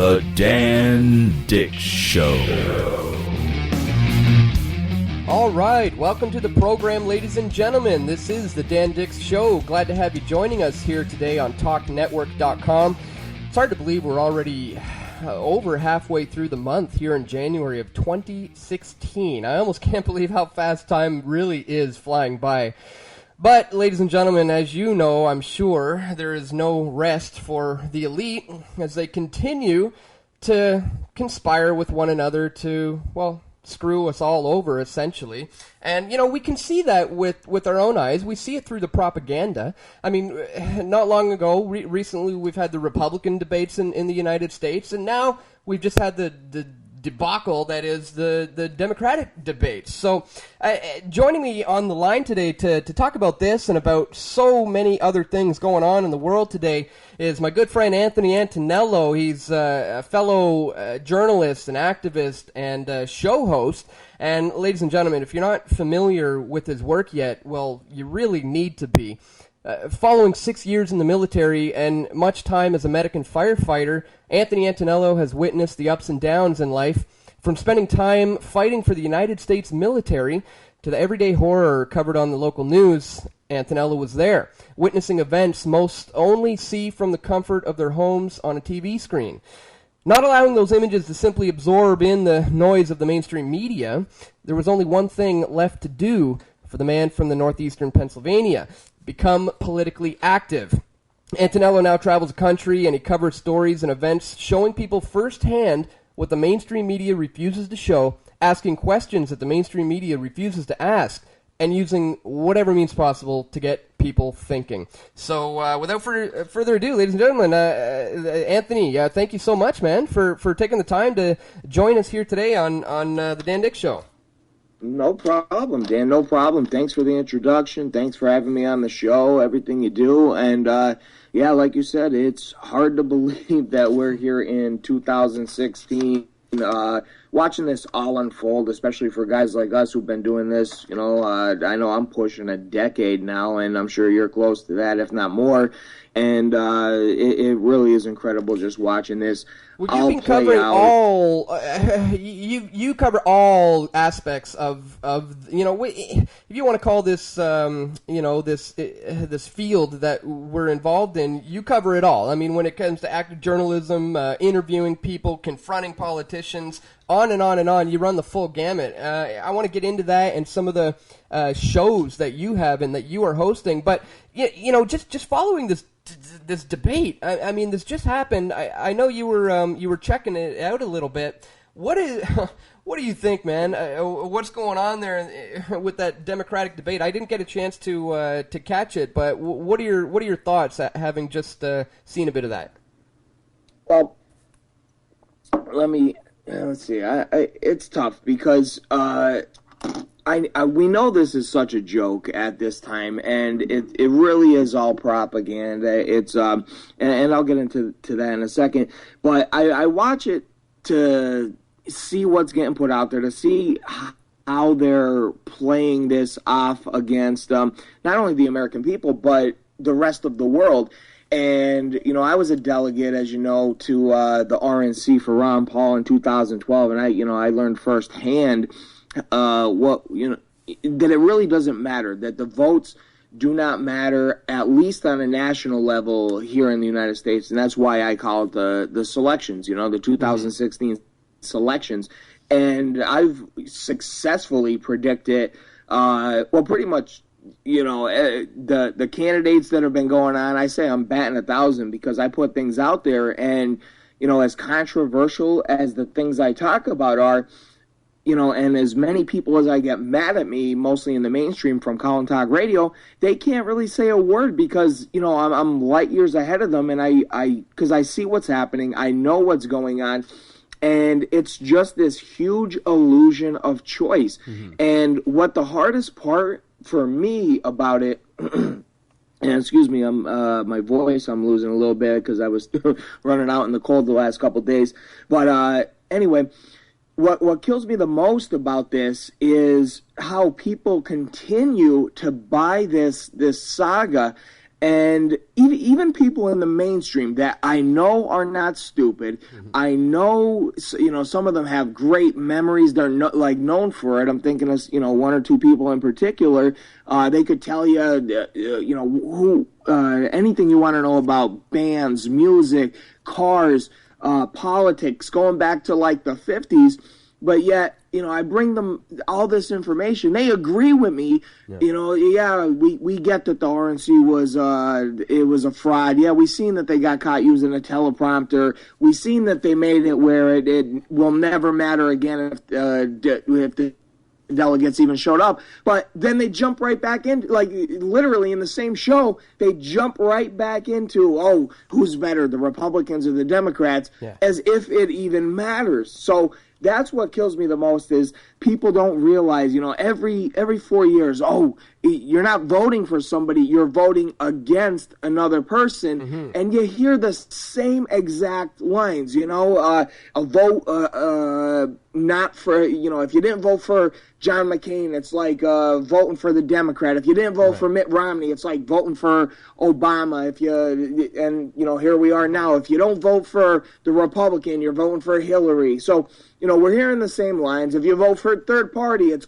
The Dan Dick Show. All right, welcome to the program, ladies and gentlemen. This is the Dan Dix Show. Glad to have you joining us here today on TalkNetwork.com. It's hard to believe we're already over halfway through the month here in January of 2016. I almost can't believe how fast time really is flying by. But, ladies and gentlemen, as you know, I'm sure, there is no rest for the elite as they continue to conspire with one another to, well, screw us all over, essentially. And, you know, we can see that with our own eyes. We see it through the propaganda. I mean, not long ago, recently, we've had the Republican debates in the United States, and now we've just had the debacle that is the Democratic debates. So joining me on the line today to talk about this and about so many other things going on in the world today is my good friend Anthony Antonello. He's a fellow journalist and activist and show host. And ladies and gentlemen, if you're not familiar with his work yet, well, you really need to be. Following 6 years in the military and much time as a medic and firefighter, Anthony Antonello has witnessed the ups and downs in life, from spending time fighting for the United States military to the everyday horror covered on the local news. Antonello was there, witnessing events most only see from the comfort of their homes on a TV screen. Not allowing those images to simply absorb in the noise of the mainstream media, there was only one thing left to do for the man from the northeastern Pennsylvania: become politically active. Antonello now travels the country and he covers stories and events showing people firsthand what the mainstream media refuses to show, asking questions that the mainstream media refuses to ask, and using whatever means possible to get people thinking. So without further ado, ladies and gentlemen, Anthony, thank you so much, man, for taking the time to join us here today on the Dan Dick Show. No problem, Dan. No problem. Thanks for the introduction. Thanks for having me on the show, everything you do. And, yeah, like you said, it's hard to believe that we're here in 2016 watching this all unfold, especially for guys like us who've been doing this. You know, I know I'm pushing a decade now, and I'm sure you're close to that, if not more. And it really is incredible just watching this. Well, you've been covering all. You cover all aspects of you know, if you want to call this you know, this field that we're involved in, you cover it all. I mean, when it comes to active journalism, interviewing people, confronting politicians, on and on and on, you run the full gamut. I want to get into that and some of the shows that you have and that you are hosting. But you know, just following this debate. I mean, this just happened. I know you were checking it out a little bit. What do you think, man? What's going on there with that Democratic debate? I didn't get a chance to catch it, but what are your thoughts having just seen a bit of that? Well, let's see. It's tough because we know this is such a joke at this time, and it really is all propaganda. It's and I'll get into that in a second. But I watch it to see what's getting put out there, to see how they're playing this off against not only the American people but the rest of the world. And, you know, I was a delegate, as you know, to the RNC for Ron Paul in 2012, and I learned firsthand that it really doesn't matter, that the votes do not matter, at least on a national level here in the United States. And that's why I call it the selections, you know, the 2016 selections. And I've successfully predicted, pretty much, you know, the candidates that have been going on. I say I'm batting 1,000 because I put things out there, and, you know, as controversial as the things I talk about are, you know, and as many people as I get mad at me, mostly in the mainstream from Call Talk Radio, they can't really say a word because, you know, I'm light years ahead of them, and because I see what's happening, I know what's going on, and it's just this huge illusion of choice. Mm-hmm. And what the hardest part for me about it, and excuse me, my voice, I'm losing a little bit because I was running out in the cold the last couple of days, but anyway. What kills me the most about this is how people continue to buy this saga And even people in the mainstream that I know are not stupid, I know, some of them have great memories. They're known for it. I'm thinking of, one or two people in particular. They could tell you, who anything you want to know about bands, music, cars, politics, going back to like the 50s. But yet, I bring them all this information. They agree with me. Yeah. We get that the RNC was a fraud. Yeah, we seen that they got caught using a teleprompter. We seen that they made it where it will never matter again if the delegates even showed up. But then they jump right back in, like literally in the same show, they jump right back into, oh, who's better, the Republicans or the Democrats, as if it even matters. So that's what kills me the most is people don't realize, every 4 years, you're not voting for somebody, you're voting against another person, and you hear the same exact lines, a vote not for, if you didn't vote for John McCain, it's like voting for the Democrat. If you didn't vote for Mitt Romney, it's like voting for Obama. Here we are now. If you don't vote for the Republican, you're voting for Hillary. So, we're hearing the same lines. If you vote for a third party, it's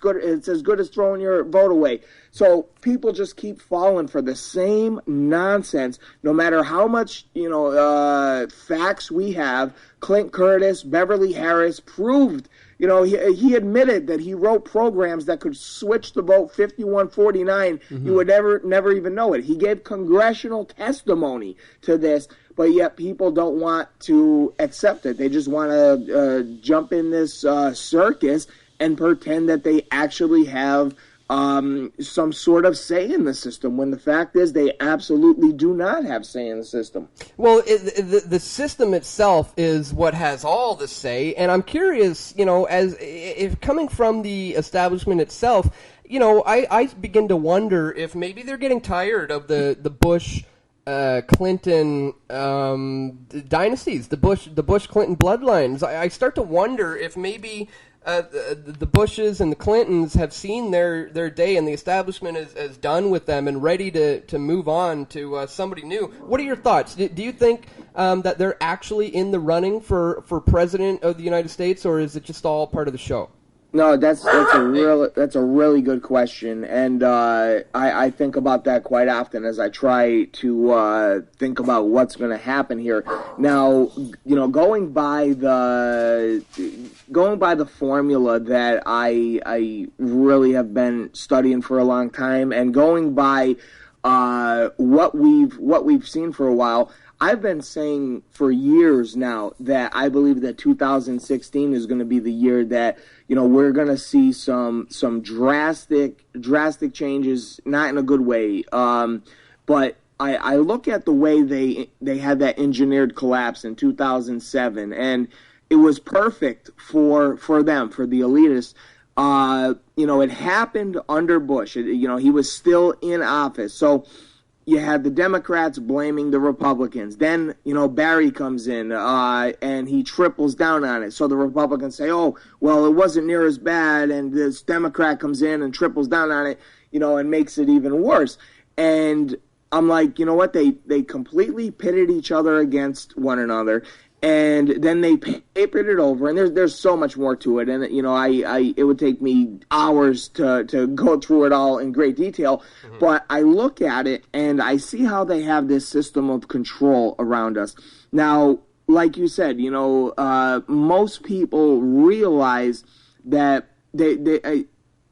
as good as throwing your vote away. So people just keep falling for the same nonsense, no matter how much, facts we have. Clint Curtis, Beverly Harris proved, he admitted that he wrote programs that could switch the vote 51-49. You would never even know it. He gave congressional testimony to this, but yet people don't want to accept it. They just want to jump in this circus and pretend that they actually have some sort of say in the system, when the fact is they absolutely do not have say in the system. Well, the system itself is what has all the say, and I'm curious, as if coming from the establishment itself, I begin to wonder if maybe they're getting tired of the Bush Clinton dynasties, the Bush Clinton bloodlines. I start to wonder if maybe the Bushes and the Clintons have seen their day, and the establishment is done with them and ready to move on to somebody new. What are your thoughts? Do you think that they're actually in the running for president of the United States, or is it just all part of the show? No, that's a really good question, and I think about that quite often as I try to think about what's going to happen here. Now, going by the formula that I really have been studying for a long time, and going by what we've seen for a while. I've been saying for years now that I believe that 2016 is going to be the year that, we're going to see some drastic changes, not in a good way. But I look at the way they had that engineered collapse in 2007, and it was perfect for them, for the elitists. It happened under Bush. He was still in office. So you had the Democrats blaming the Republicans. Then, Barry comes in and he triples down on it. So the Republicans say, oh, well, it wasn't near as bad. And this Democrat comes in and triples down on it, and makes it even worse. And I'm like, you know what? They completely pitted each other against one another. And then they papered it over, and there's so much more to it, and it would take me hours to go through it all in great detail. But I look at it and I see how they have this system of control around us. Now, like you said, most people realize that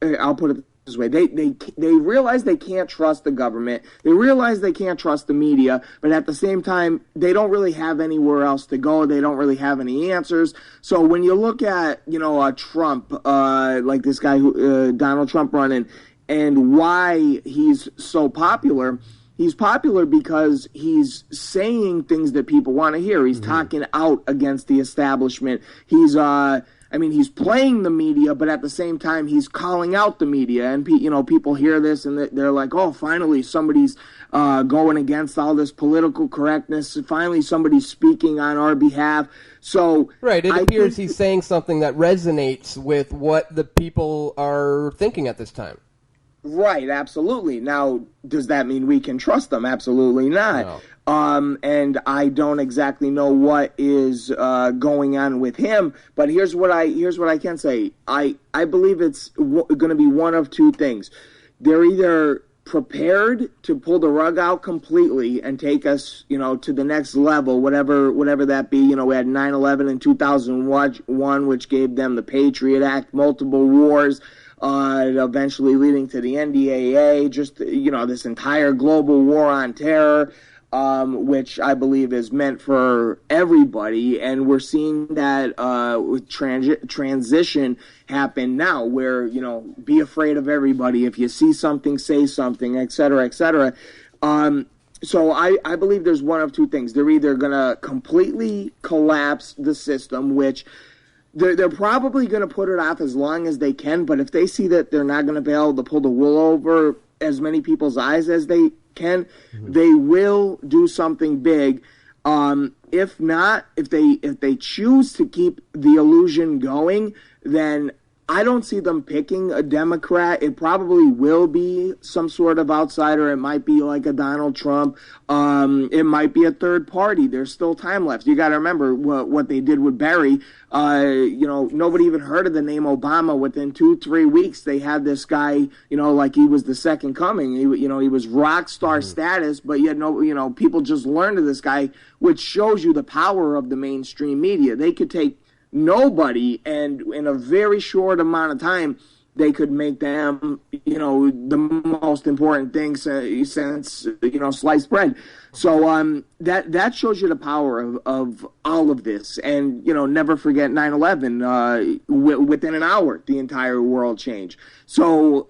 I'll put it this way. They realize they can't trust the government. They realize they can't trust the media, but at the same time, they don't really have anywhere else to go. They don't really have any answers. So when you look at, Trump, like this guy, Donald Trump running, and why he's so popular, he's popular because he's saying things that people want to hear. He's talking out against the establishment. He's playing the media, but at the same time, he's calling out the media. And, people hear this and they're like, oh, finally somebody's going against all this political correctness. Finally, somebody's speaking on our behalf. So right, it appears he's saying something that resonates with what the people are thinking at this time. Right, absolutely. Now, does that mean we can trust them? Absolutely not. No. And I don't exactly know what is going on with him. But here's what I can say. I believe it's going to be one of two things. They're either prepared to pull the rug out completely and take us, to the next level, whatever that be. We had 9/11 in 2001, which gave them the Patriot Act, multiple wars, eventually leading to the NDAA, just, this entire global war on terror, which I believe is meant for everybody. And we're seeing that with transition happen now, where, be afraid of everybody. If you see something, say something, et cetera, et cetera. So I believe there's one of two things. They're either going to completely collapse the system, which they're probably going to put it off as long as they can. But if they see that they're not going to be able to pull the wool over as many people's eyes as they can, they will do something big. If not, if they choose to keep the illusion going, then I don't see them picking a Democrat. It probably will be some sort of outsider. It might be like a Donald Trump. It might be a third party. There's still time left. You got to remember what they did with Barry. Nobody even heard of the name Obama. Within 2-3 weeks, they had this guy, like he was the second coming. He was rock star status, but yet people just learned of this guy, which shows you the power of the mainstream media. They could take nobody, and in a very short amount of time, they could make them, the most important thing since sliced bread. So that shows you the power of all of this. And, never forget 9/11. Within an hour, the entire world changed. So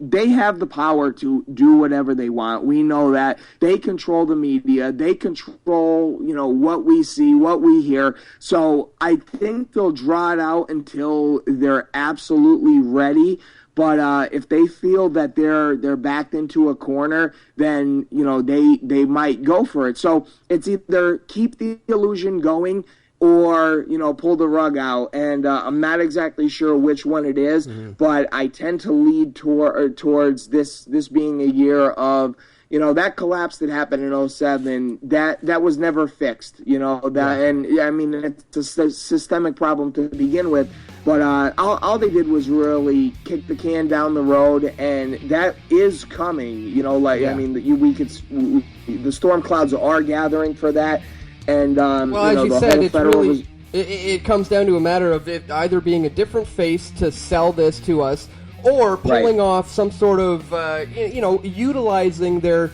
they have the power to do whatever they want. We know that. They control the media. They control, what we see, what we hear. So I think they'll draw it out until they're absolutely ready. But if they feel that they're backed into a corner, then, they might go for it. So it's either keep the illusion going or, pull the rug out. And I'm not exactly sure which one it is, but I tend to lead towards this being a year of, that collapse that happened in 2007, that was never fixed, and I mean, it's a systemic problem to begin with, but all they did was really kick the can down the road, and that is coming, I mean, the storm clouds are gathering for that. And well, as you said, it's really it comes down to a matter of it either being a different face to sell this to us, or pulling off some sort of utilizing their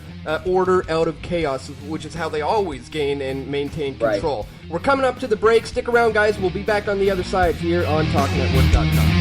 order out of chaos, which is how they always gain and maintain control. We're coming up to the break. Stick around, guys. We'll be back on the other side here on TalkNetwork.com.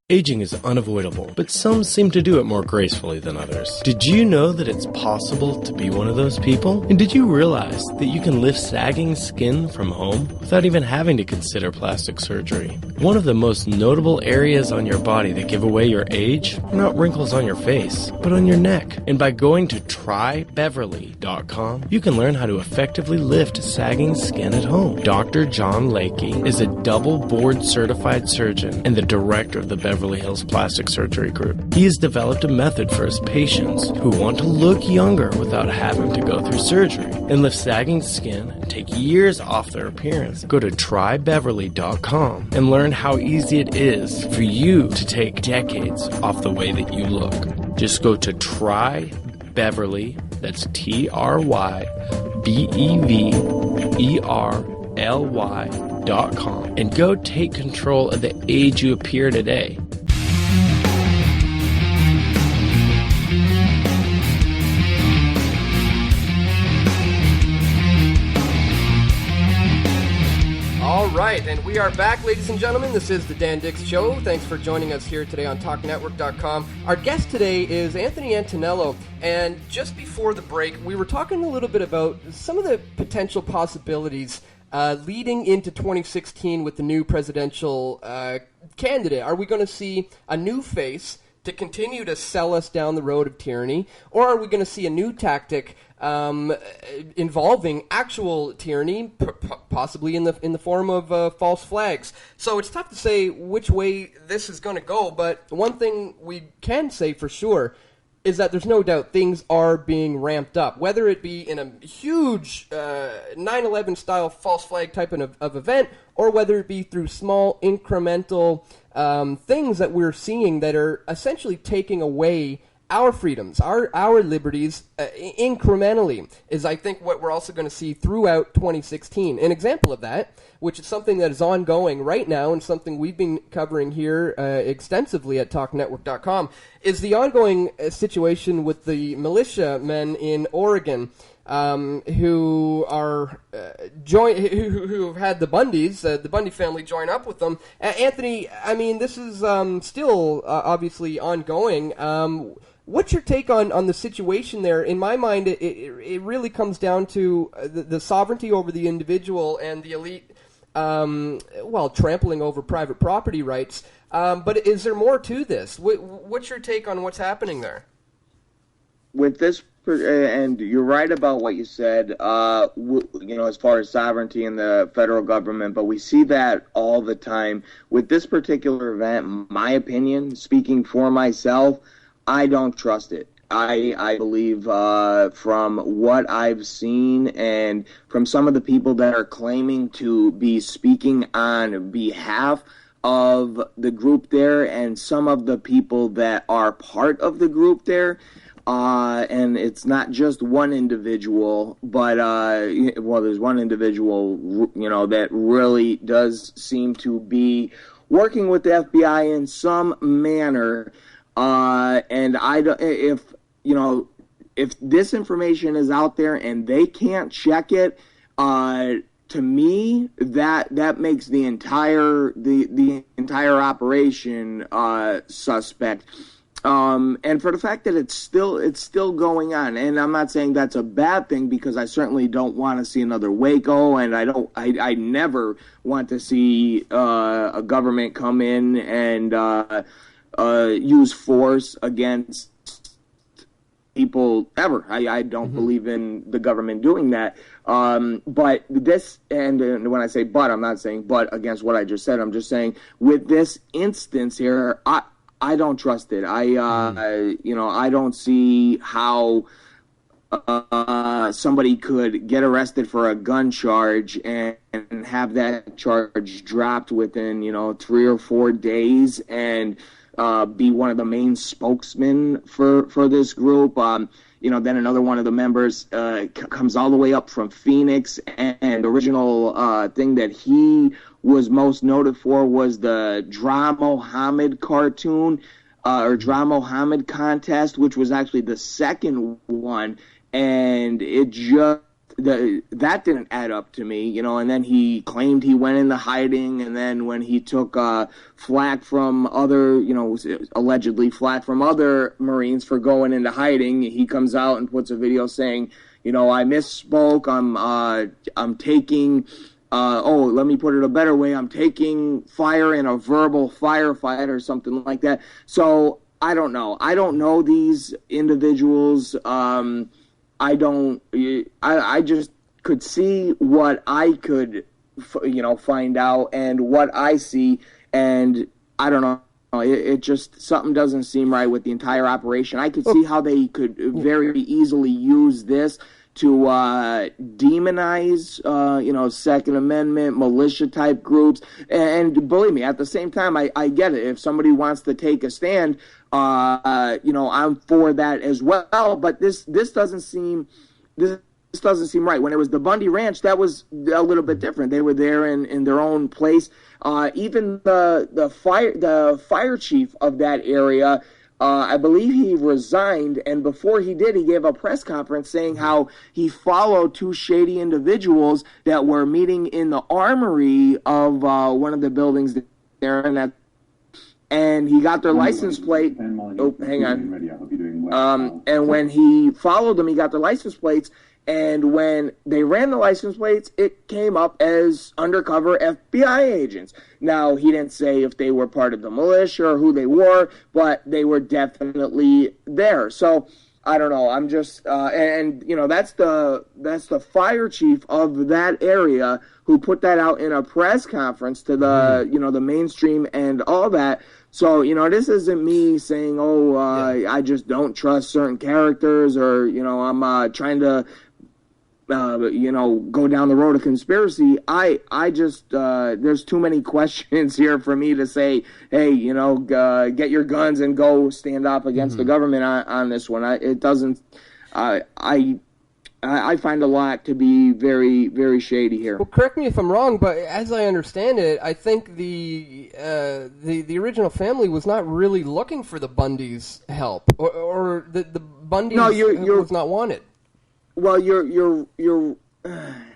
Aging is unavoidable, but some seem to do it more gracefully than others. Did you know that it's possible to be one of those people? And did you realize that you can lift sagging skin from home without even having to consider plastic surgery? One of the most notable areas on your body that give away your age are not wrinkles on your face, but on your neck. And by going to trybeverly.com, you can learn how to effectively lift sagging skin at home. Dr. John Lakey is a double board certified surgeon and the director of the Beverly Hills Plastic Surgery Group. He has developed a method for his patients who want to look younger without having to go through surgery and lift sagging skin and take years off their appearance. Go to trybeverly.com and learn how easy it is for you to take decades off the way that you look. Just go to trybeverly, that's trybeverly.com, and go take control of the age you appear today. All right, and we are back, ladies and gentlemen. This is the Dan Dix Show. Thanks for joining us here today on TalkNetwork.com. Our guest today is Anthony Antonello, and just before the break, we were talking a little bit about some of the potential possibilities leading into 2016 with the new presidential candidate. Are we going to see a new face to continue to sell us down the road of tyranny, or are we going to see a new tactic involving actual tyranny, possibly in the form of false flags? So it's tough to say which way this is going to go, but one thing we can say for sure is that there's no doubt things are being ramped up, whether it be in a huge 9/11 style false flag type of event, or whether it be through small incremental things that we're seeing that are essentially taking away our freedoms, our liberties incrementally, is I think what we're also going to see throughout 2016. An example of that, which is something that is ongoing right now and something we've been covering here extensively at TalkNetwork.com, is the ongoing situation with the militiamen in Oregon who are who have had the Bundys, the Bundy family, join up with them. Anthony, I mean, this is still obviously ongoing. What's your take on the situation there? In my mind, it really comes down to the sovereignty over the individual and the elite, trampling over private property rights. But is there more to this? What's your take on what's happening there? With this, and you're right about what you said, as far as sovereignty in the federal government, but we see that all the time. With this particular event, my opinion, speaking for myself, I don't trust it. I believe from what I've seen and from some of the people that are claiming to be speaking on behalf of the group there and some of the people that are part of the group there, and it's not just one individual, but, there's one individual, that really does seem to be working with the FBI in some manner. And if this information is out there and they can't check it, to me, that makes the entire operation suspect. And for the fact that it's still going on, and I'm not saying that's a bad thing, because I certainly don't want to see another Waco, and I never want to see a government come in and use force against people ever. I don't believe in the government doing that. But this, and when I say but, I'm not saying but against what I just said. I'm just saying with this instance here, I don't trust it. I don't see how somebody could get arrested for a gun charge and have that charge dropped within 3 or 4 days and be one of the main spokesmen for this group. Then another one of the members comes all the way up from Phoenix, and the original thing that he was most noted for was the Dra Mohammed cartoon, or Dra Mohammed contest, which was actually the second one, and it just that didn't add up to me, and then he claimed he went into hiding, and then when he took flack from other, allegedly flack from other Marines for going into hiding, he comes out and puts a video saying, I misspoke, I'm taking, let me put it a better way, I'm taking fire in a verbal firefight or something like that. So, I don't know these individuals. I just could see what I could, find out and what I see, and I don't know. It just, something doesn't seem right with the entire operation. I could see how they could very easily use this to demonize, Second Amendment, militia-type groups. And believe me, at the same time, I get it. If somebody wants to take a stand, I'm for that as well. But this doesn't seem right. When it was the Bundy Ranch, that was a little bit different. They were there in their own place. Even the fire chief of that area, I believe he resigned, and before he did, he gave a press conference saying how he followed 2 shady individuals that were meeting in the armory of one of the buildings there, and that and he got their license plate. Oh, hang on. And when he followed them, he got their license plates. And when they ran the license plates, it came up as undercover FBI agents. Now, he didn't say if they were part of the militia or who they were, but they were definitely there. So, I don't know. I'm just, that's the fire chief of that area who put that out in a press conference to the, the mainstream and all that. So, this isn't me saying, I just don't trust certain characters or, I'm trying to, go down the road of conspiracy. I just, there's too many questions here for me to say, hey, get your guns and go stand up against the government on this one. I find a lot to be very, very shady here. Well, correct me if I'm wrong, but as I understand it, I think the original family was not really looking for the Bundys' help, or the Bundys was not wanted. Well, you're or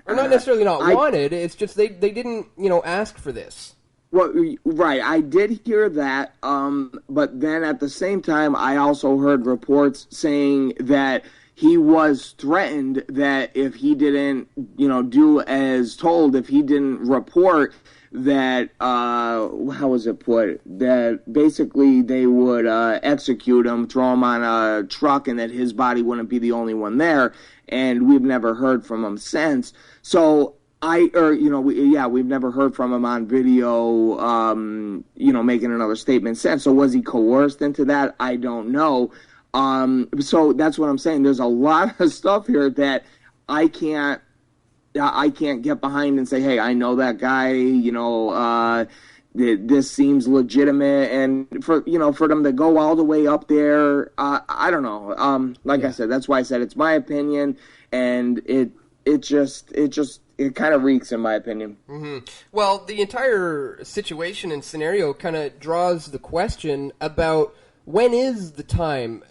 not necessarily wanted. It's just they didn't ask for this. Well, right. I did hear that, but then at the same time, I also heard reports saying that he was threatened that if he didn't, do as told, if he didn't report, that how was it put? That basically they would execute him, throw him on a truck, and that his body wouldn't be the only one there. And we've never heard from him since. So we've never heard from him on video, making another statement since. So was he coerced into that? I don't know. So that's what I'm saying. There's a lot of stuff here that I can't get behind and say, hey, I know that guy, this seems legitimate, and for them to go all the way up there, I don't know. I said, that's why I said it's my opinion, and it kind of reeks, in my opinion. Mm-hmm. Well, the entire situation and scenario kind of draws the question about when is the time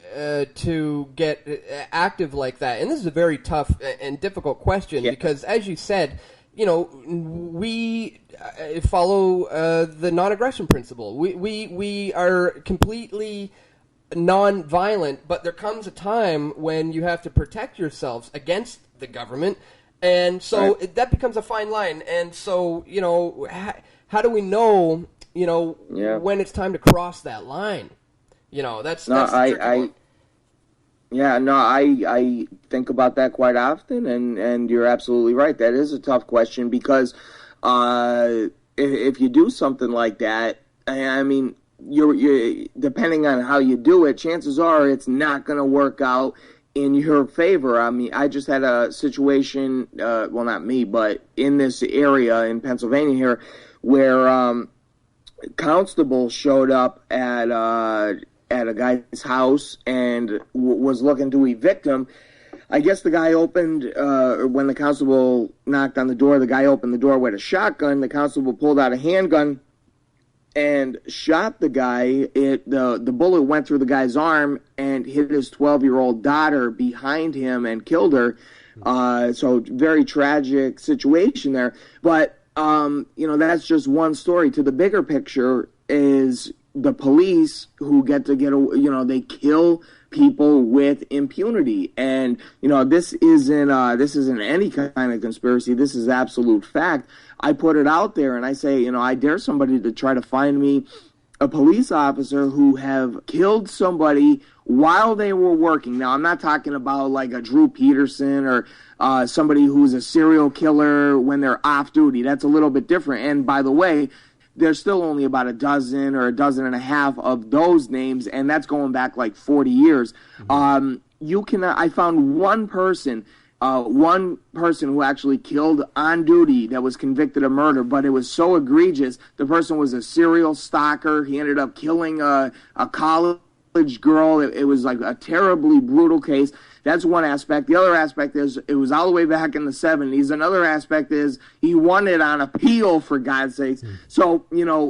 to get active like that, and this is a very tough and difficult question because, as you said, we follow the non-aggression principle. We are completely non-violent, but there comes a time when you have to protect yourselves against the government, and so that becomes a fine line. And so, how do we know, when it's time to cross that line? That's the tricky one. I think about that quite often, and you're absolutely right. That is a tough question because if you do something like that, I mean, you're depending on how you do it, chances are it's not going to work out in your favor. I mean, I just had a situation, well, not me, but in this area in Pennsylvania here, where constable showed up at a guy's house and was looking to evict him. I guess the guy opened, when the constable knocked on the door, the guy opened the door with a shotgun. The constable pulled out a handgun and shot the guy. The bullet went through the guy's arm and hit his 12-year-old daughter behind him and killed her. So very tragic situation there. But, that's just one story. To the bigger picture is the police who they kill people with impunity. And, this isn't any kind of conspiracy. This is absolute fact. I put it out there and I say, I dare somebody to try to find me a police officer who have killed somebody while they were working. Now, I'm not talking about like a Drew Peterson or somebody who's a serial killer when they're off duty. That's a little bit different. And by the way, there's still only about a dozen or a dozen and a half of those names, and that's going back like 40 years. Mm-hmm. I found one person who actually killed on duty that was convicted of murder, but it was so egregious. The person was a serial stalker. He ended up killing a college girl. It was like a terribly brutal case. That's one aspect. The other aspect is it was all the way back in the 70s. Another aspect is he won it on appeal, for God's sakes. So,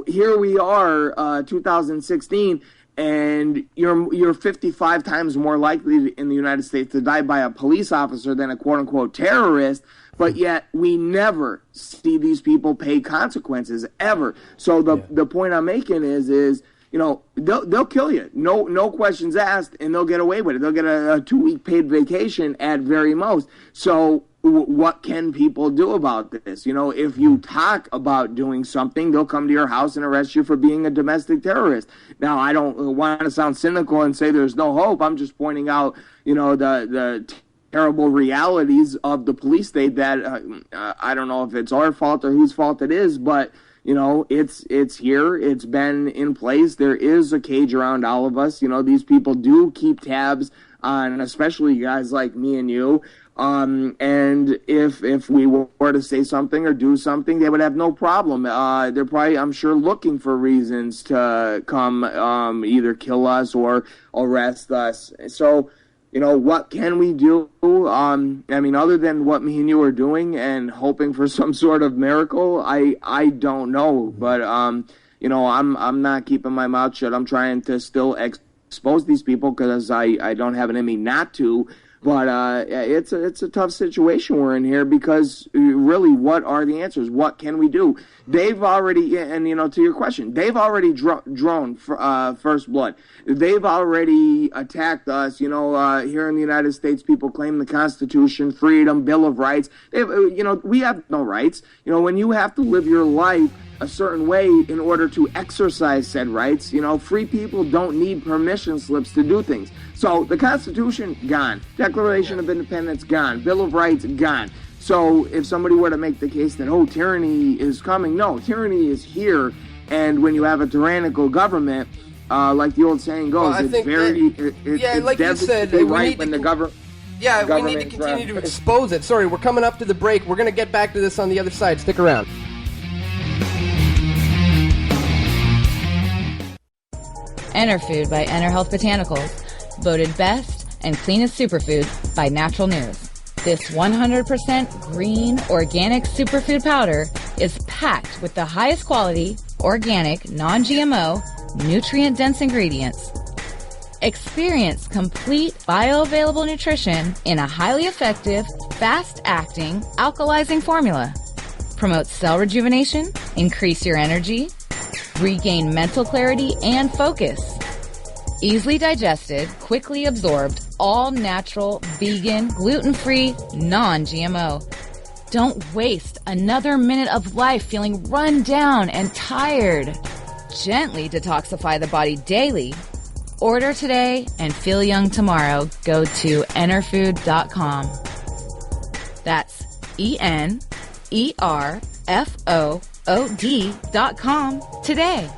here we are, 2016, and you're 55 times more likely in the United States to die by a police officer than a quote-unquote terrorist, but yet we never see these people pay consequences, ever. So the point I'm making is they'll kill you. No questions asked, and they'll get away with it. They'll get a 2-week paid vacation at very most. So what can people do about this? If you talk about doing something, they'll come to your house and arrest you for being a domestic terrorist. Now, I don't want to sound cynical and say there's no hope. I'm just pointing out, the terrible realities of the police state that I don't know if it's our fault or whose fault it is, but it's here. It's been in place. There is a cage around all of us. These people do keep tabs on, especially guys like me and you. And if we were to say something or do something, they would have no problem. They're probably, I'm sure, looking for reasons to come either kill us or arrest us. So, what can we do? Other than what me and you are doing and hoping for some sort of miracle, I don't know. But, I'm not keeping my mouth shut. I'm trying to still expose these people because I don't have it in me not to. But it's a tough situation we're in here because really, what are the answers? What can we do? They've already, and to your question, they've already drawn first blood. They've already attacked us. Here in the United States, people claim the Constitution, freedom, Bill of Rights. We have no rights. When you have to live your life a certain way in order to exercise said rights, free people don't need permission slips to do things. So the Constitution, gone. Declaration of Independence, gone. Bill of Rights, gone. So if somebody were to make the case that, tyranny is coming, no, tyranny is here. And when you have a tyrannical government, like the old saying goes, like you said, we need to continue to expose it. Sorry, we're coming up to the break. We're going to get back to this on the other side. Stick around. Enerfood by Enerhealth Botanicals, voted best and cleanest superfood by Natural News. This 100% green organic superfood powder is packed with the highest quality, organic, non-GMO, nutrient-dense ingredients. Experience complete bioavailable nutrition in a highly effective, fast-acting, alkalizing formula. Promotes cell rejuvenation, increase your energy, regain mental clarity and focus. Easily digested, quickly absorbed, all natural, vegan, gluten-free, non-GMO. Don't waste another minute of life feeling run down and tired. Gently detoxify the body daily. Order today and feel young tomorrow. Go to enerfood.com. That's ENERFOOD.com today.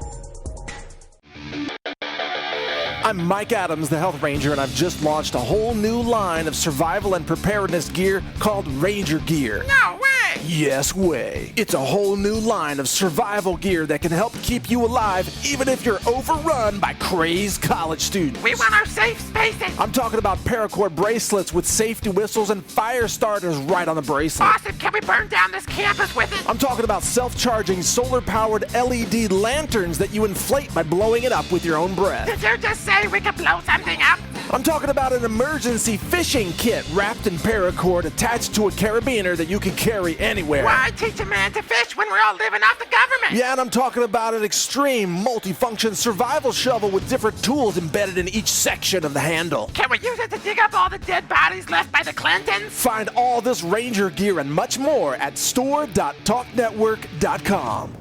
I'm Mike Adams, the Health Ranger, and I've just launched a whole new line of survival and preparedness gear called Ranger Gear. No way! Yes way. It's a whole new line of survival gear that can help keep you alive even if you're overrun by crazed college students. We want our safe spaces! I'm talking about paracord bracelets with safety whistles and fire starters right on the bracelet. Awesome! Can we burn down this campus with it? I'm talking about self-charging, solar-powered LED lanterns that you inflate by blowing it up with your own breath. Did you just say we could blow something up? I'm talking about an emergency fishing kit wrapped in paracord attached to a carabiner that you can carry anywhere. Why teach a man to fish when we're all living off the government? Yeah, and I'm talking about an extreme multi-function survival shovel with different tools embedded in each section of the handle. Can we use it to dig up all the dead bodies left by the Clintons? Find all this Ranger gear and much more at store.talknetwork.com.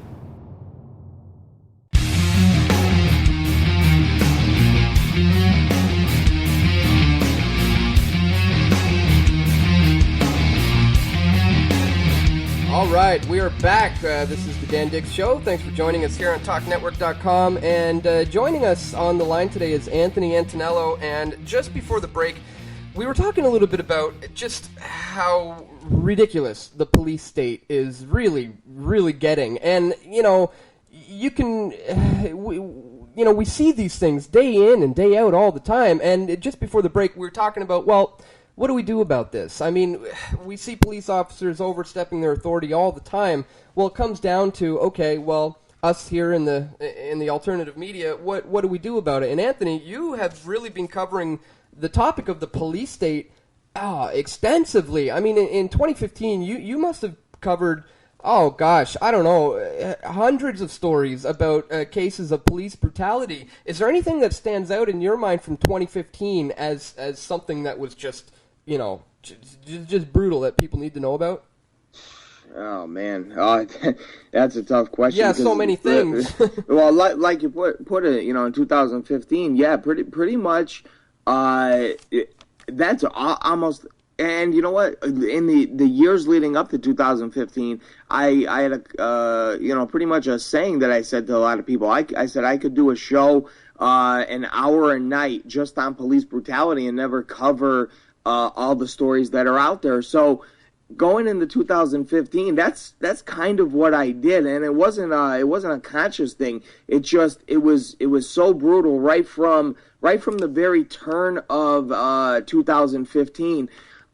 All right, we are back. This is the Dan Dix Show. Thanks for joining us here on TalkNetwork.com. And joining us on the line today is Anthony Antonello. And just before the break, we were talking a little bit about just how ridiculous the police state is really, really getting. And, you can, we see these things day in and day out all the time. And just before the break, we were talking about, well, what do we do about this? I mean, we see police officers overstepping their authority all the time. Well, it comes down to, okay, well, us here in the alternative media, what do we do about it? And Anthony, you have really been covering the topic of the police state extensively. I mean, in 2015, you must have covered Oh gosh, I don't know. Hundreds of stories about cases of police brutality. Is there anything that stands out in your mind from 2015 as something that was just, just brutal that people need to know about? Oh man, that's a tough question. Yeah, so many things. Well, like you put it, in 2015, yeah, pretty much. That's almost. And you know what? In the years leading up to 2015, I had a pretty much a saying that I said to a lot of people. I said I could do a show an hour a night just on police brutality and never cover all the stories that are out there. So going into 2015, that's kind of what I did, and it wasn't a conscious thing. It was so brutal right from the very turn of 2015.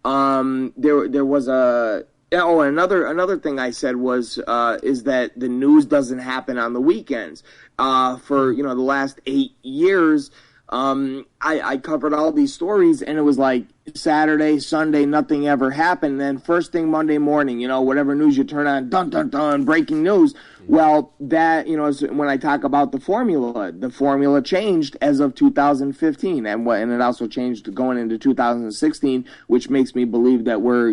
There was another thing I said was is that the news doesn't happen on the weekends. For the last 8 years, I covered all these stories, and it was like Saturday, Sunday, nothing ever happened. And then first thing Monday morning, whatever news you turn on, dun dun dun, breaking news. Well, that is when I talk about the formula changed as of 2015, and it also changed going into 2016, which makes me believe that we're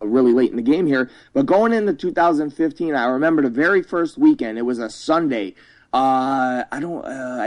really late in the game here. But going into 2015, I remember the very first weekend. It was a Sunday. I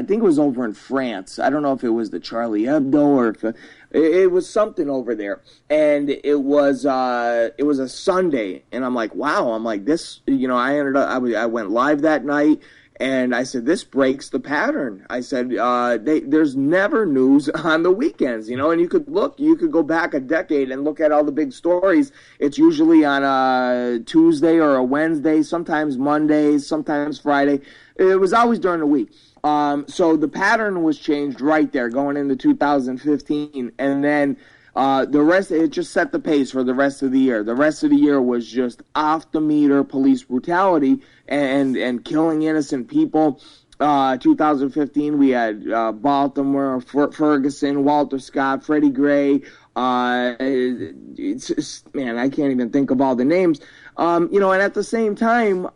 think it was over in France. I don't know if it was the Charlie Hebdo or if it was something over there. And it was a Sunday, and I'm like, wow. I'm like, this, I went live that night, and I said, this breaks the pattern. I said, there's never news on the weekends, and you could go back a decade and look at all the big stories. It's usually on a Tuesday or a Wednesday, sometimes Mondays, sometimes Friday. It was always during the week. So the pattern was changed right there going into 2015. And then the rest, it just set the pace for the rest of the year. The rest of the year was just off the meter police brutality and killing innocent people. 2015, we had Baltimore, Ferguson, Walter Scott, Freddie Gray. It's just, man, I can't even think of all the names. And at the same time,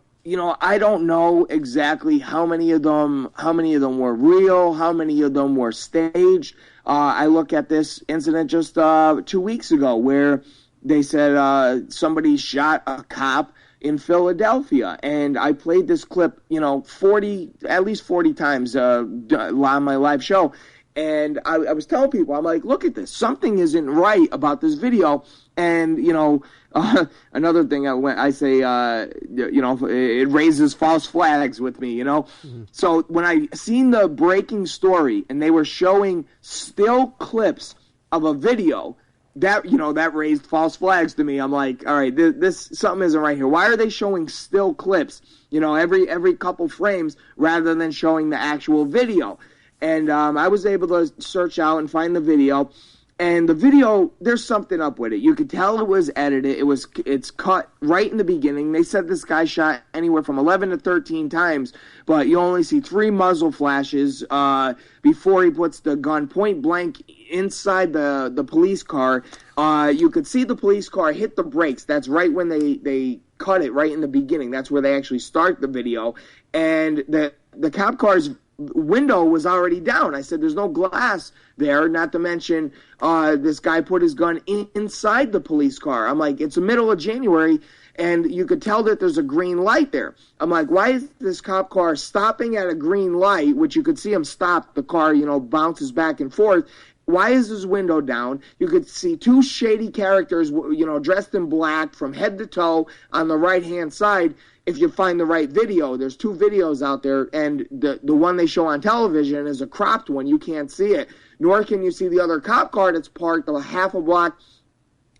I don't know exactly how many of them were real, how many of them were staged. I look at this incident just 2 weeks ago where they said somebody shot a cop in Philadelphia, and I played this clip, at least 40 times on my live show. And I was telling people, I'm like, look at this. Something isn't right about this video. And, another thing I say, it raises false flags with me, Mm-hmm. So when I seen the breaking story and they were showing still clips of a video, that raised false flags to me. I'm like, all right, this something isn't right here. Why are they showing still clips, every couple frames rather than showing the actual video? And I was able to search out and find the video. And the video, there's something up with it. You could tell it was edited. It's cut right in the beginning. They said this guy shot anywhere from 11 to 13 times, but you only see 3 muzzle flashes before he puts the gun point blank inside the police car. You could see the police car hit the brakes. That's right when they cut it right in the beginning. That's where they actually start the video. And the cop car's window was already down. I said, there's no glass there, not to mention this guy put his gun inside the police car. I'm like, it's the middle of January, and you could tell that there's a green light there. I'm like, why is this cop car stopping at a green light, which you could see him stop, the car, bounces back and forth. Why is his window down? You could see 2 shady characters, dressed in black from head to toe on the right-hand side. If you find the right video, there's 2 videos out there, and the one they show on television is a cropped one. You can't see it, nor can you see the other cop car that's parked a half a block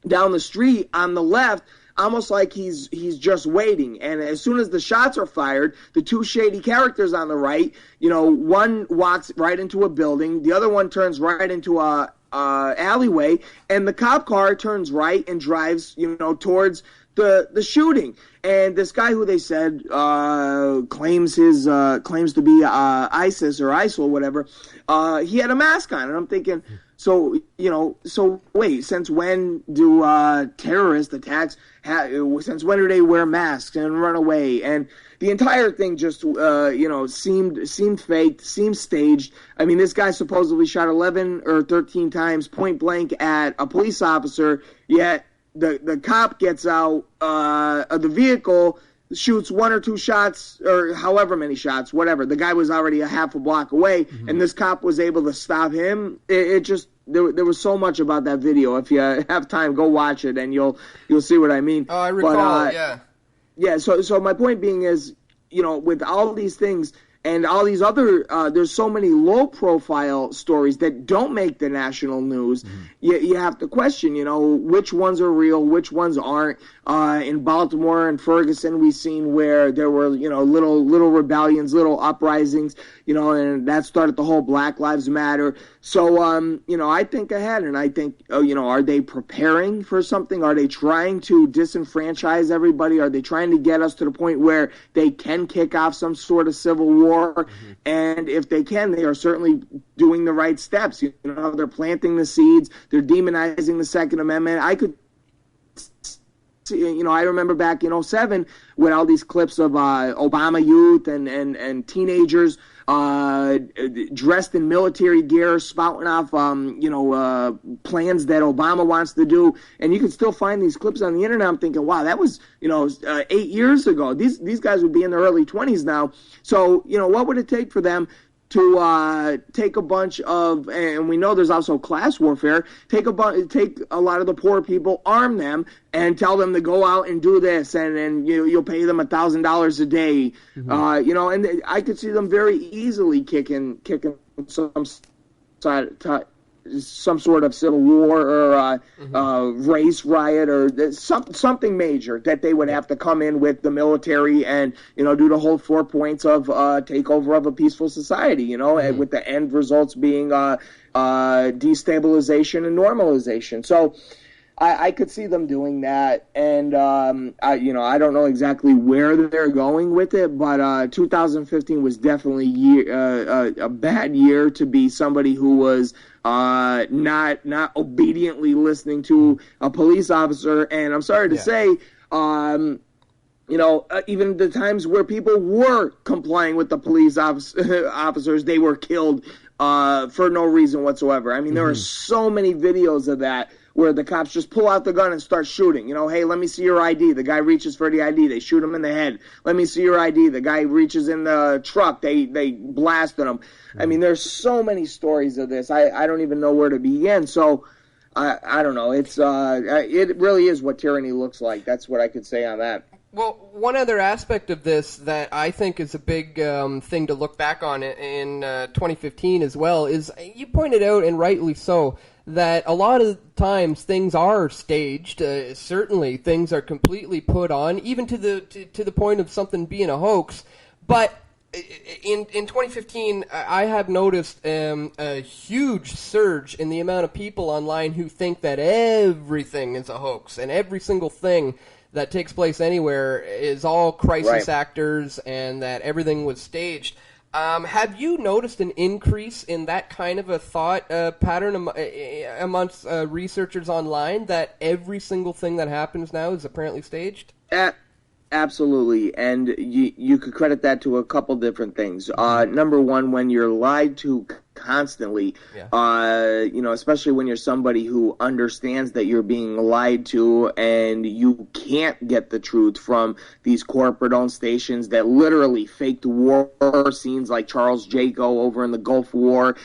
down the street on the left, almost like he's just waiting. And as soon as the shots are fired, the 2 shady characters on the right, one walks right into a building, the other one turns right into a alleyway, and the cop car turns right and drives, towards the shooting. And this guy who they said claims to be ISIS or ISIL, whatever, he had a mask on. And I'm thinking, So, so wait, since when do terrorist attacks, since when do they wear masks and run away? And the entire thing just, seemed faked, seemed staged. I mean, this guy supposedly shot 11 or 13 times point blank at a police officer, yet the cop gets out of the vehicle, shoots one or two shots, or however many shots, whatever. The guy was already a half a block away, and this cop was able to stop him. It just, there was so much about that video. If you have time, go watch it, and you'll see what I mean. Oh, I recall it, yeah. Yeah, so my point being is, with all these things and all these other, there's so many low-profile stories that don't make the national news. You have to question, which ones are real, which ones aren't. In Baltimore and Ferguson, we've seen where there were, little rebellions, little uprisings, and that started the whole Black Lives Matter. So, I think ahead, and I think, are they preparing for something? Are they trying to disenfranchise everybody? Are they trying to get us to the point where they can kick off some sort of civil war? And if they can, they are certainly doing the right steps. They're planting the seeds. They're demonizing the Second Amendment. I could, I remember back in 2007 when all these clips of Obama youth and teenagers dressed in military gear, spouting off, plans that Obama wants to do. And you can still find these clips on the internet. I'm thinking, wow, that was, 8 years ago. These guys would be in their early 20s now. So, what would it take for them to take a bunch of, and we know there's also class warfare, take a lot of the poor people, arm them, and tell them to go out and do this, and you'll pay them $1,000 a day, and I could see them very easily kicking some sort of civil war or race riot or something major that they would have to come in with the military and do the whole 4 points of takeover of a peaceful society, and with the end results being destabilization and normalization. So I could see them doing that, and I don't know exactly where they're going with it, but 2015 was definitely a bad year to be somebody who was not obediently listening to a police officer. And I'm sorry to say, even the times where people were complying with the police officers, they were killed for no reason whatsoever. I mean, there are so many videos of that where the cops just pull out the gun and start shooting. Hey, let me see your ID. The guy reaches for the ID. They shoot him in the head. Let me see your ID. The guy reaches in the truck. They blasted him. I mean, there's so many stories of this. I don't even know where to begin. So I don't know. It's it really is what tyranny looks like. That's what I could say on that. Well, one other aspect of this that I think is a big thing to look back on in 2015 as well is you pointed out, and rightly so, that a lot of times things are staged. Certainly, things are completely put on, even to the point of something being a hoax. But in 2015, I have noticed a huge surge in the amount of people online who think that everything is a hoax, and every single thing that takes place anywhere is all crisis actors, and that everything was staged. Have you noticed an increase in that kind of a thought pattern amongst researchers online, that every single thing that happens now is apparently staged? Absolutely, and you could credit that to a couple different things. Number one, when you're lied to constantly, especially when you're somebody who understands that you're being lied to and you can't get the truth from these corporate-owned stations that literally faked war scenes like Charles Jaco over in the Gulf War,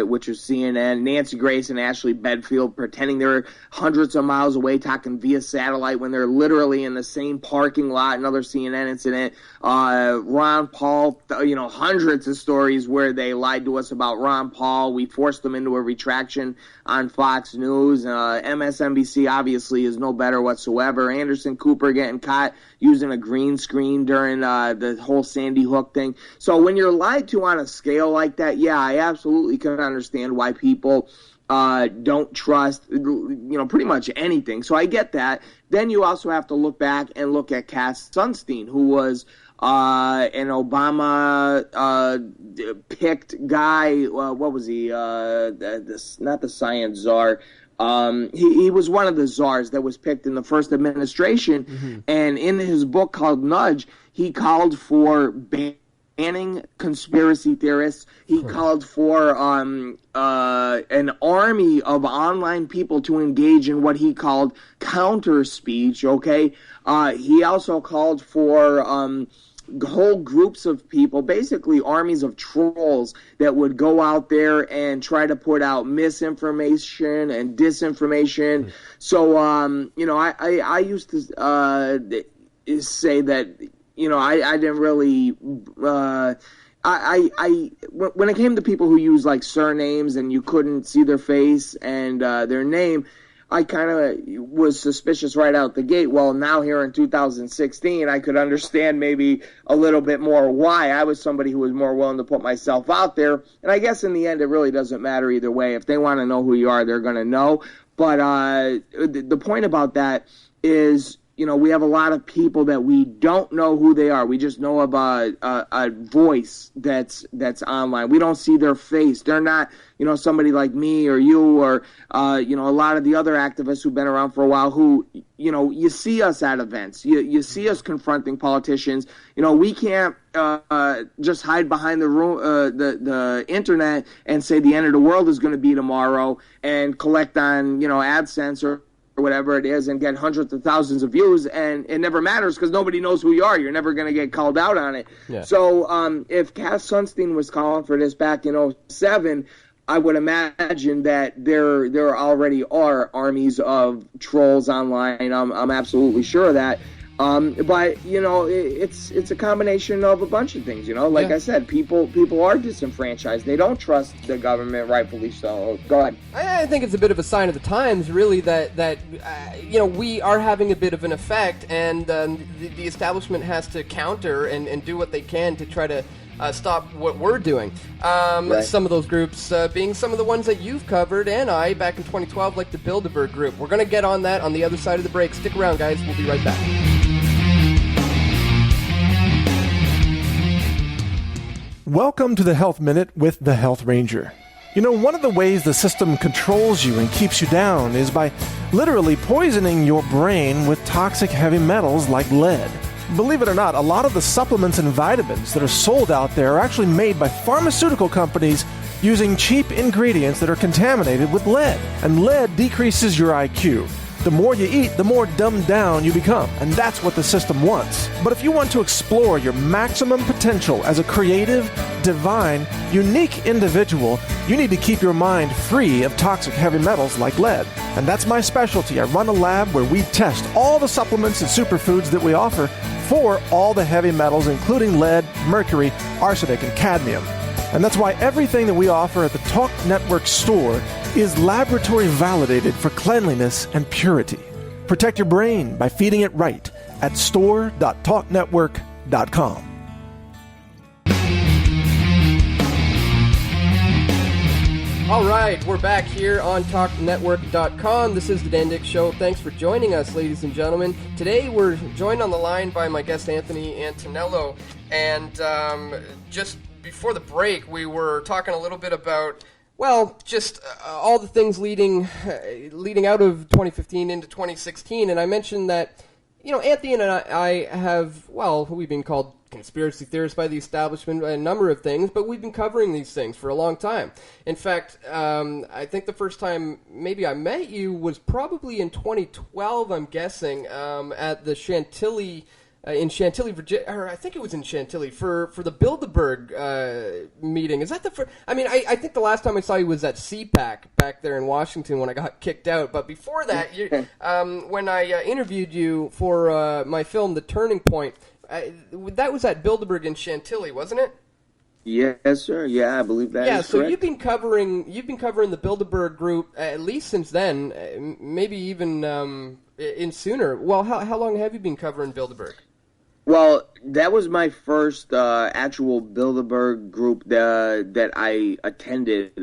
which was CNN, Nancy Grace and Ashley Bedfield pretending they're hundreds of miles away talking via satellite when they're literally in the same parking lot, another CNN incident. Ron Paul, hundreds of stories where they lied to us about Ron Paul. We forced them into a retraction on Fox News. MSNBC obviously is no better whatsoever. Anderson Cooper getting caught using a green screen during the whole Sandy Hook thing. So when you're lied to on a scale like that, yeah, I absolutely can understand why people don't trust, pretty much anything. So I get that. Then you also have to look back and look at Cass Sunstein, who was an Obama picked guy. What was he? Not the science czar. He was one of the czars that was picked in the first administration, and in his book called Nudge, he called for banning conspiracy theorists. He called for an army of online people to engage in what he called counter speech. Okay, he also called for whole groups of people, basically armies of trolls that would go out there and try to put out misinformation and disinformation. So, I used to say that, I didn't really, when it came to people who use like surnames and you couldn't see their face and their name, I kind of was suspicious right out the gate. Well, now here in 2016, I could understand maybe a little bit more why. I was somebody who was more willing to put myself out there. And I guess in the end, it really doesn't matter either way. If they want to know who you are, they're going to know. But the point about that is, we have a lot of people that we don't know who they are. We just know about a voice that's online. We don't see their face. They're not, somebody like me or you or, a lot of the other activists who've been around for a while who, you see us at events. You see us confronting politicians. We can't just hide behind the internet and say the end of the world is going to be tomorrow and collect on, AdSense or whatever it is and get hundreds of thousands of views, and it never matters because nobody knows who you are. You're never going to get called out on it. Yeah. So if Cass Sunstein was calling for this back in 2007, I would imagine that there already are armies of trolls online. I'm absolutely sure of that. But it's a combination of a bunch of things. Like I said, people are disenfranchised. They don't trust the government, rightfully so. Go ahead. I think it's a bit of a sign of the times, really, that we are having a bit of an effect, and the establishment has to counter and do what they can to try to stop what we're doing. Right. Some of those groups being some of the ones that you've covered, and I, back in 2012, like the Bilderberg group. We're going to get on that on the other side of the break. Stick around, guys. We'll be right back. Welcome to the Health Minute with the Health Ranger. One of the ways the system controls you and keeps you down is by literally poisoning your brain with toxic heavy metals like lead. Believe it or not, a lot of the supplements and vitamins that are sold out there are actually made by pharmaceutical companies using cheap ingredients that are contaminated with lead. And lead decreases your IQ. The more you eat, the more dumbed down you become, and that's what the system wants. But if you want to explore your maximum potential as a creative, divine, unique individual, you need to keep your mind free of toxic heavy metals like lead. And that's my specialty. I run a lab where we test all the supplements and superfoods that we offer for all the heavy metals, including lead, mercury, arsenic, and cadmium. And that's why everything that we offer at the Talk Network store is laboratory validated for cleanliness and purity. Protect your brain by feeding it right at store.talknetwork.com. All right, we're back here on TalkNetwork.com. This is the Dan Dick Show. Thanks for joining us, ladies and gentlemen. Today we're joined on the line by my guest, Anthony Antonello. And just before the break, we were talking a little bit about, just all the things leading out of 2015 into 2016. And I mentioned that, Anthony and I have, we've been called conspiracy theorists by the establishment, a number of things, but we've been covering these things for a long time. In fact, I think the first time maybe I met you was probably in 2012, I'm guessing, at the Chantilly, in Chantilly, Virginia, or I think it was in Chantilly, for the Bilderberg meeting. Is that the first? I mean, I think the last time I saw you was at CPAC back there in Washington when I got kicked out. But before that, when I interviewed you for my film, The Turning Point, that was at Bilderberg in Chantilly, wasn't it? Yes, sir. Yeah, I believe that. Yeah, is so correct. you've been covering the Bilderberg group at least since then, maybe even in sooner. Well, how long have you been covering Bilderberg? Well, that was my first actual Bilderberg group that I attended,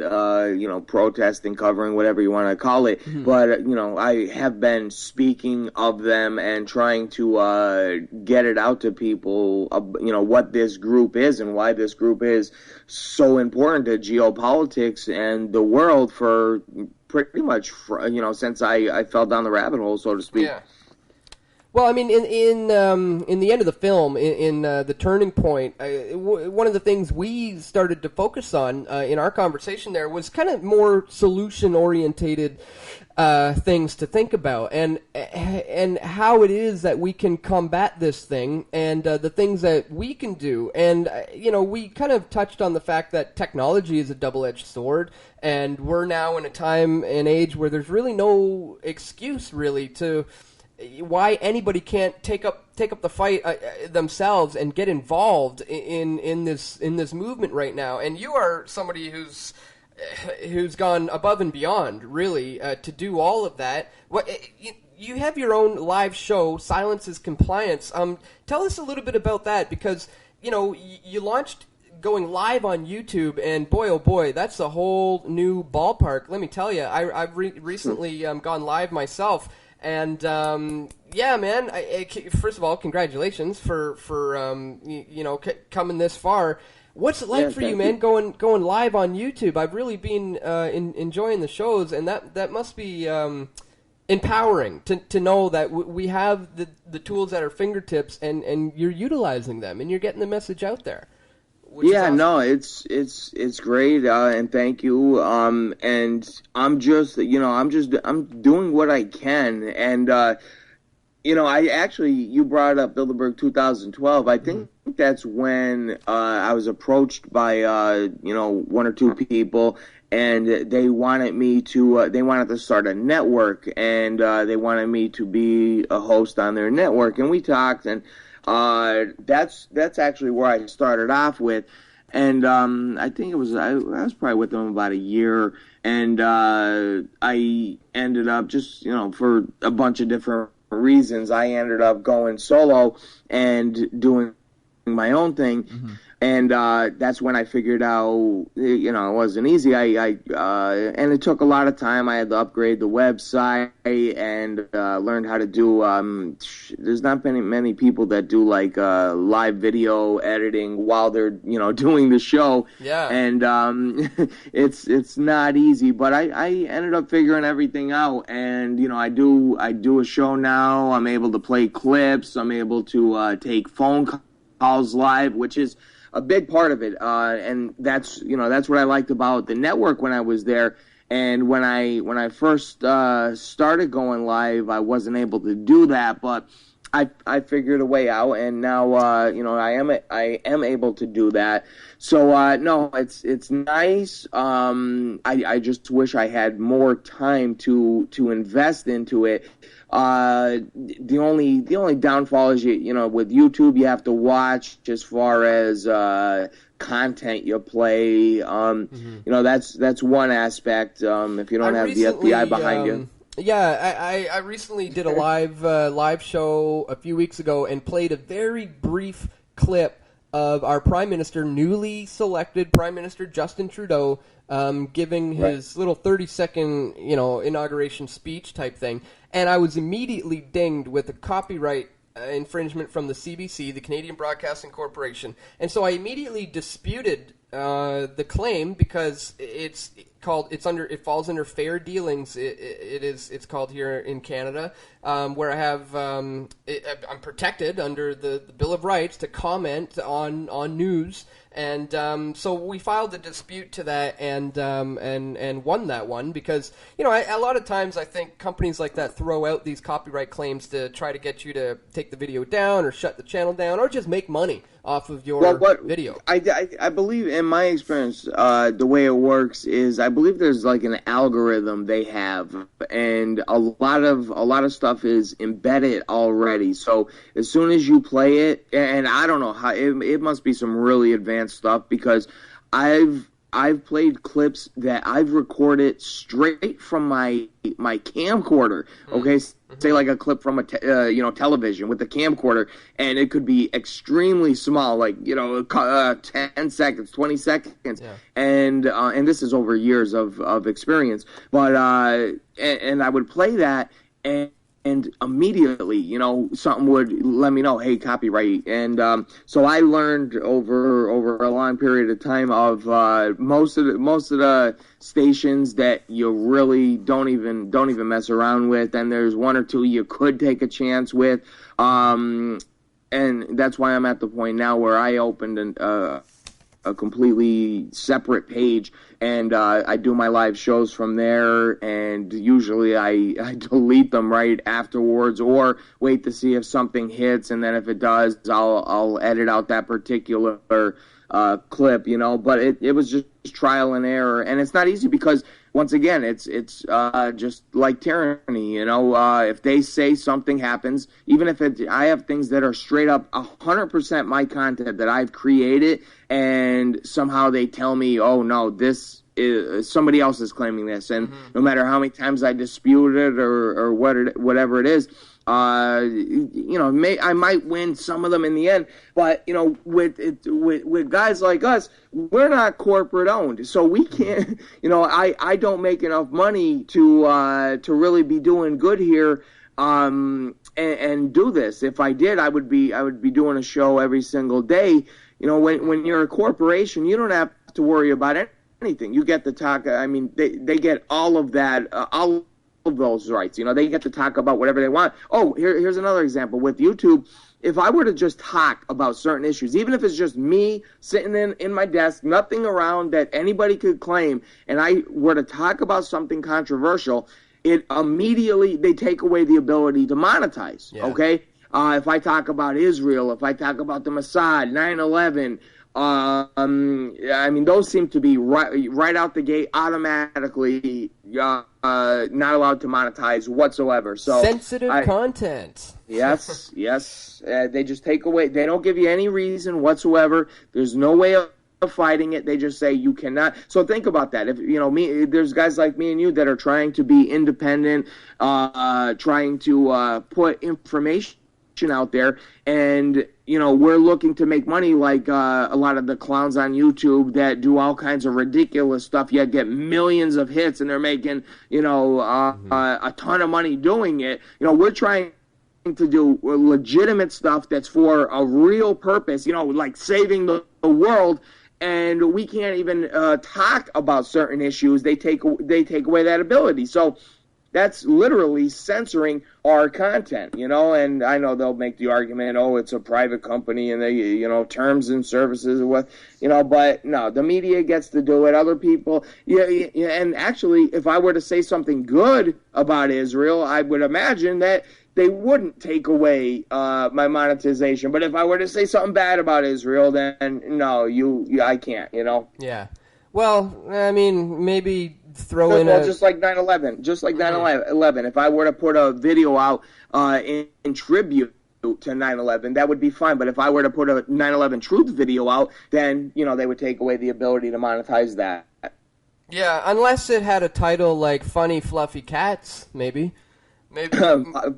protesting, covering, whatever you want to call it. Mm-hmm. But, I have been speaking of them and trying to get it out to people, what this group is and why this group is so important to geopolitics and the world for pretty much, since I fell down the rabbit hole, so to speak. Yeah. Well, I mean, in the end of the film, in the turning point, one of the things we started to focus on in our conversation there was kind of more solution-orientated things to think about, and how it is that we can combat this thing, and the things that we can do. And we kind of touched on the fact that technology is a double-edged sword, and we're now in a time and age where there's really no excuse, really, to why anybody can't take up the fight themselves and get involved in this movement right now. And you are somebody who's gone above and beyond, really, to do all of that. You have your own live show, Silence is Compliance. Tell us a little bit about that, because you launched going live on YouTube, and boy, oh boy, that's a whole new ballpark. Let me tell you, I've recently gone live myself. And yeah, man. First of all, congratulations for coming this far. What's it like for you, man? Going live on YouTube. I've really been enjoying the shows, and that must be empowering to know that we have the tools at our fingertips, and you're utilizing them, and you're getting the message out there. Yeah, awesome. No, it's great, and thank you. And I'm just, I'm doing what I can, and I actually, you brought up Bilderberg 2012. I think that's when I was approached by one or two people, and they wanted me to start a network, and they wanted me to be a host on their network, and we talked, and that's actually where I started off with, and I think I was probably with them about a year, and I ended up just for a bunch of different reasons, I ended up going solo and doing my own thing. Mm-hmm. And that's when I figured out, it wasn't easy. And it took a lot of time. I had to upgrade the website and learned how to do. There's not many people that do like live video editing while they're doing the show. Yeah. And it's not easy, but I ended up figuring everything out. And I do a show now. I'm able to play clips. I'm able to take phone calls live, which is a big part of it, and that's what I liked about the network when I was there. And when I first started going live, I wasn't able to do that, but I figured a way out, and now I am able to do that. So no, it's nice. I just wish I had more time to invest into it. The only downfall is with YouTube you have to watch as far as content you play. That's one aspect. If you don't have the FBI behind you. Yeah, I recently did a live show a few weeks ago and played a very brief clip of our newly selected Prime Minister Justin Trudeau giving his little 30-second inauguration speech type thing, and I was immediately dinged with a copyright infringement from the CBC, the Canadian Broadcasting Corporation, and so I immediately disputed the claim because it falls under fair dealings. It's called here in Canada, where I have I'm protected under the Bill of Rights to comment on news, and so we filed a dispute to that and won that one because a lot of times I think companies like that throw out these copyright claims to try to get you to take the video down or shut the channel down or just make money off of your video. I believe, in my experience, the way it works is I believe there's like an algorithm they have, and a lot of stuff is embedded already. So as soon as you play it, and I don't know how, it must be some really advanced stuff because I've I've played clips that I've recorded straight from my camcorder. Okay, say like a clip from a television with the camcorder, and it could be extremely small, like 10 seconds, 20 seconds, and this is over years of experience. But and I would play that, and immediately, something would let me know, hey, copyright. And so I learned over a long period of time of most of the stations that you really don't even mess around with, and there's one or two you could take a chance with. And that's why I'm at the point now where I opened a completely separate page, and I do my live shows from there, and usually I delete them right afterwards or wait to see if something hits, and then if it does, I'll edit out that particular clip, but it was just trial and error, and it's not easy because once again, it's just like tyranny, if they say something happens, even if I have things that are straight up 100% my content that I've created, and somehow they tell me, oh no, this is somebody else is claiming this, and no matter how many times I dispute it or whatever it is, I might win some of them in the end, but with guys like us, we're not corporate owned, so we can't. I don't make enough money to really be doing good here, and do this. If I did, I would be doing a show every single day. When you're a corporation, you don't have to worry about anything. You get the talk. I mean, they get all of that. All of those rights. They get to talk about whatever they want. Oh, here's another example with YouTube. If I were to just talk about certain issues, even if it's just me sitting in my desk, nothing around that anybody could claim, and I were to talk about something controversial, it immediately, they take away the ability to monetize. Yeah. Okay? If I talk about Israel, if I talk about the Mossad, 9/11, I mean, those seem to be right out the gate, automatically not allowed to monetize whatsoever. So sensitive content. Yes. They just take away. They don't give you any reason whatsoever. There's no way of fighting it. They just say you cannot. So think about that. If there's guys like me and you that are trying to be independent, trying to put information out there, and we're looking to make money like a lot of the clowns on YouTube that do all kinds of ridiculous stuff, yet get millions of hits, and they're making a ton of money doing it. We're trying to do legitimate stuff that's for a real purpose, like saving the world, and we can't even talk about certain issues. They take away that ability. So that's literally censoring our content, and I know they'll make the argument, oh, it's a private company and they, terms and services or what, but no, the media gets to do it, other people, and actually, if I were to say something good about Israel, I would imagine that they wouldn't take away my monetization, but if I were to say something bad about Israel, then no, I can't, Yeah. Well, I mean, maybe throw in just like 9/11, just like 9/11. If I were to put a video out in tribute to 9/11, that would be fine. But if I were to put a 9/11 truth video out, then they would take away the ability to monetize that. Yeah, unless it had a title like "Funny Fluffy Cats," maybe.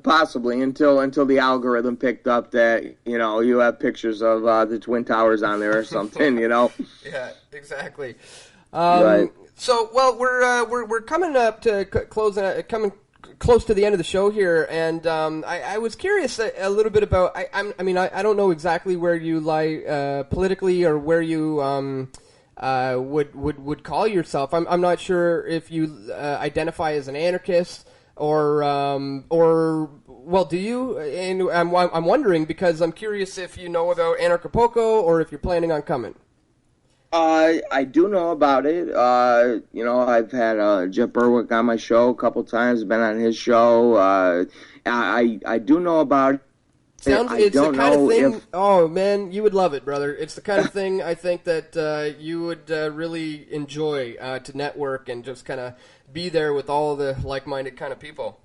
Possibly until the algorithm picked up that you have pictures of the Twin Towers on there or something. Yeah, exactly. Right. So, well, we're coming up to coming close to the end of the show here, and I was curious a little bit about. I don't know exactly where you lie politically or where you would call yourself. I'm not sure if you identify as an anarchist or well, do you? And I'm wondering because I'm curious if you know about Anarchapulco or if you're planning on coming. I do know about it. I've had Jeff Berwick on my show a couple times. Been on his show. I do know about it. It's the kind of thing. Oh man, you would love it, brother. It's the kind of thing I think that you would really enjoy to network and just kind of be there with all the like-minded kind of people.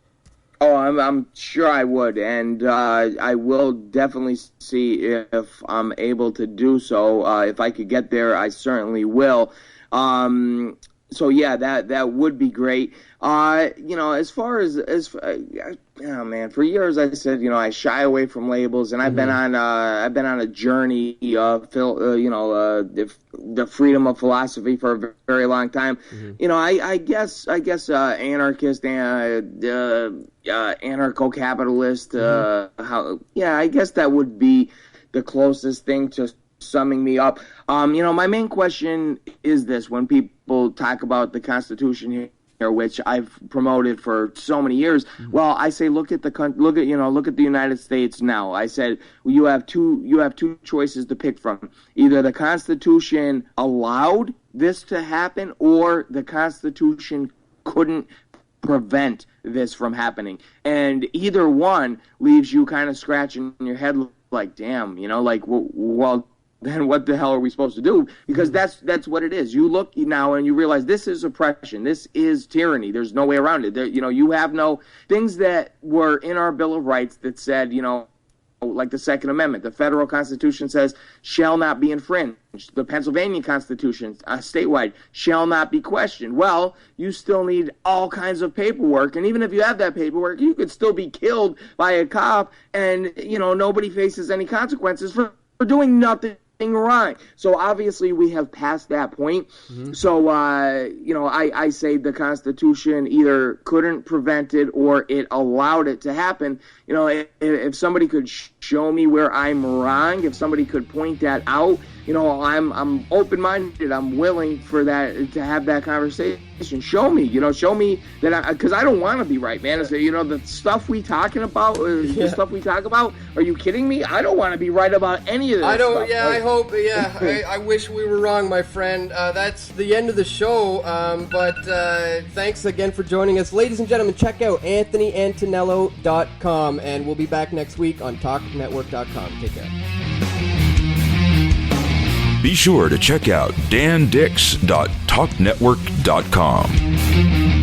Oh, I'm sure I would, and I will definitely see if I'm able to do so. If I could get there, I certainly will. So yeah, that would be great. As far as oh man, for years I said, I shy away from labels, and I've been on a journey of the freedom of philosophy for a very long time. I guess anarchist and anarcho-capitalist. I guess that would be the closest thing to summing me up. My main question is this: when people talk about the Constitution here, which I've promoted for so many years, well, I say look at the United States now. I said you have two choices to pick from. Either the Constitution allowed this to happen, or the Constitution couldn't prevent this from happening. And either one leaves you kind of scratching your head like, damn, well, then what the hell are we supposed to do? Because that's what it is. You look now and you realize this is oppression. This is tyranny. There's no way around it. You have no things that were in our Bill of Rights that said, like the Second Amendment. The federal Constitution says shall not be infringed. The Pennsylvania Constitution, statewide, shall not be questioned. Well, you still need all kinds of paperwork, and even if you have that paperwork, you could still be killed by a cop, and nobody faces any consequences for doing nothing wrong. So obviously we have passed that point. So I say the Constitution either couldn't prevent it or it allowed it to happen. If somebody could show me where I'm wrong, if somebody could point that out, I'm open-minded. I'm willing for that, to have that conversation. Show me that, because I don't want to be right, man. The stuff we talking about, the stuff we talk about. Are you kidding me? I don't want to be right about any of this. I don't. Stuff. Yeah, I hope. Yeah, I wish we were wrong, my friend. That's the end of the show. But thanks again for joining us, ladies and gentlemen. Check out AnthonyAntonello.com, and we'll be back next week on TalkNetwork.com. Take care. Be sure to check out dandix.talknetwork.com.